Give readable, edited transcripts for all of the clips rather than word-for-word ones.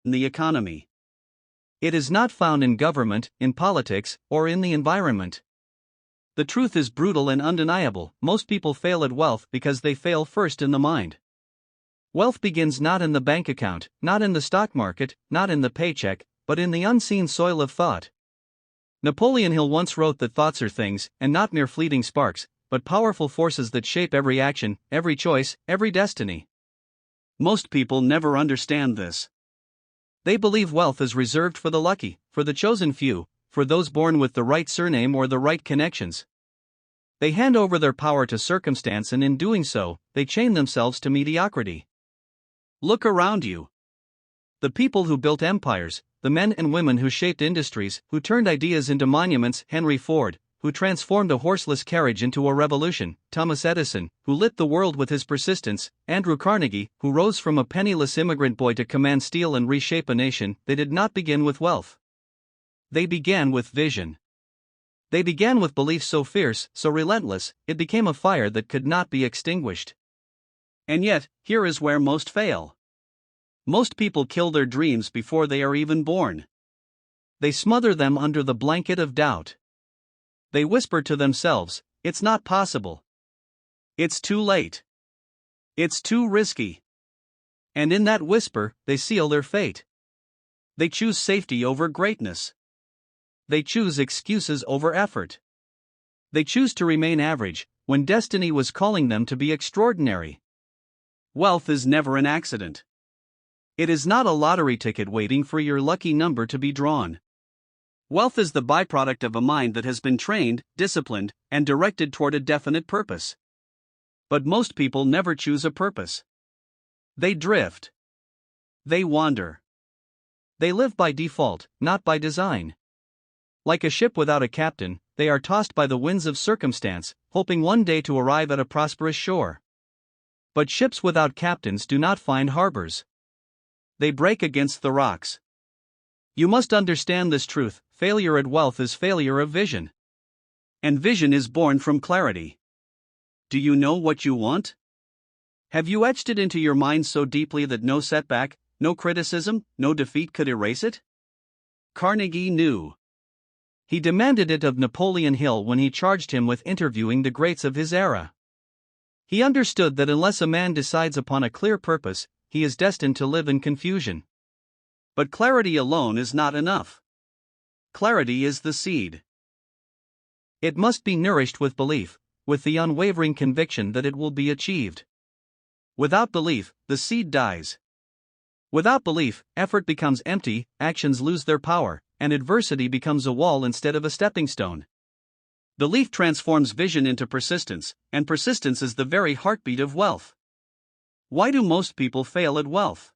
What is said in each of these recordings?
in the economy. It is not found in government, in politics, or in the environment. The truth is brutal and undeniable. Most people fail at wealth because they fail first in the mind. Wealth begins not in the bank account, not in the stock market, not in the paycheck, but in the unseen soil of thought. Napoleon Hill once wrote that thoughts are things, and not mere fleeting sparks, but powerful forces that shape every action, every choice, every destiny. Most people never understand this. They believe wealth is reserved for the lucky, for the chosen few, for those born with the right surname or the right connections. They hand over their power to circumstance, and in doing so, they chain themselves to mediocrity. Look around you. The people who built empires, the men and women who shaped industries, who turned ideas into monuments, Henry Ford, who transformed a horseless carriage into a revolution, Thomas Edison, who lit the world with his persistence, Andrew Carnegie, who rose from a penniless immigrant boy to command steel and reshape a nation. They did not begin with wealth. They began with vision. They began with beliefs so fierce, so relentless, it became a fire that could not be extinguished. And yet, here is where most fail. Most people kill their dreams before they are even born. They smother them under the blanket of doubt. They whisper to themselves, "It's not possible. It's too late. It's too risky." And in that whisper, they seal their fate. They choose safety over greatness. They choose excuses over effort. They choose to remain average, when destiny was calling them to be extraordinary. Wealth is never an accident. It is not a lottery ticket waiting for your lucky number to be drawn. Wealth is the byproduct of a mind that has been trained, disciplined, and directed toward a definite purpose. But most people never choose a purpose. They drift. They wander. They live by default, not by design. Like a ship without a captain, they are tossed by the winds of circumstance, hoping one day to arrive at a prosperous shore. But ships without captains do not find harbors. They break against the rocks. You must understand this truth: failure at wealth is failure of vision. And vision is born from clarity. Do you know what you want? Have you etched it into your mind so deeply that no setback, no criticism, no defeat could erase it? Carnegie knew. He demanded it of Napoleon Hill when he charged him with interviewing the greats of his era. He understood that unless a man decides upon a clear purpose, he is destined to live in confusion. But clarity alone is not enough. Clarity is the seed. It must be nourished with belief, with the unwavering conviction that it will be achieved. Without belief, the seed dies. Without belief, effort becomes empty, actions lose their power, and adversity becomes a wall instead of a stepping stone. Belief transforms vision into persistence, and persistence is the very heartbeat of wealth. Why do most people fail at wealth?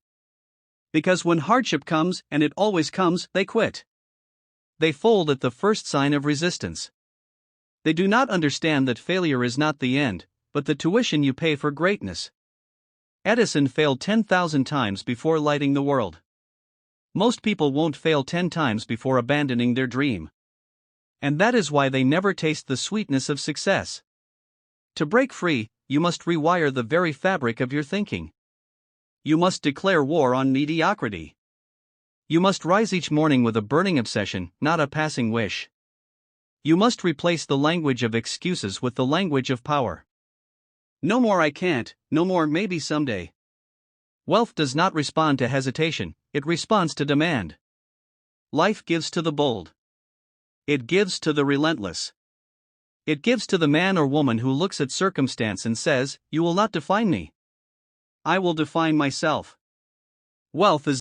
Because when hardship comes, and it always comes, they quit. They fold at the first sign of resistance. They do not understand that failure is not the end, but the tuition you pay for greatness. Edison failed 10,000 times before lighting the world. Most people won't fail 10 times before abandoning their dream. And that is why they never taste the sweetness of success. To break free, you must rewire the very fabric of your thinking. You must declare war on mediocrity. You must rise each morning with a burning obsession, not a passing wish. You must replace the language of excuses with the language of power. No more "I can't," no more "maybe someday." Wealth does not respond to hesitation, it responds to demand. Life gives to the bold. It gives to the relentless. It gives to the man or woman who looks at circumstance and says, "You will not define me. I will define myself." Wealth is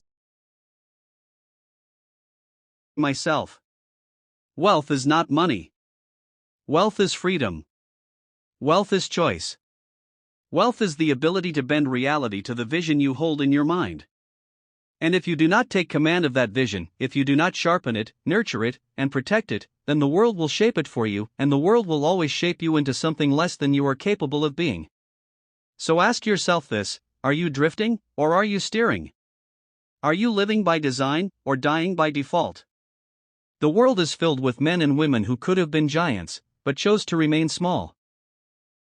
myself. Wealth is not money. Wealth is freedom. Wealth is choice. Wealth is the ability to bend reality to the vision you hold in your mind. And if you do not take command of that vision, if you do not sharpen it, nurture it, and protect it, then the world will shape it for you, and the world will always shape you into something less than you are capable of being. So ask yourself this: are you drifting, or are you steering? Are you living by design, or dying by default? The world is filled with men and women who could have been giants, but chose to remain small.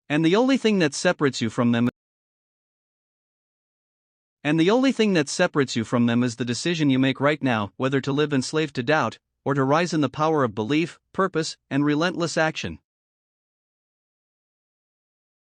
And the only thing that separates you from them And the only thing that separates you from them is the decision you make right now, whether to live enslaved to doubt, or to rise in the power of belief, purpose, and relentless action.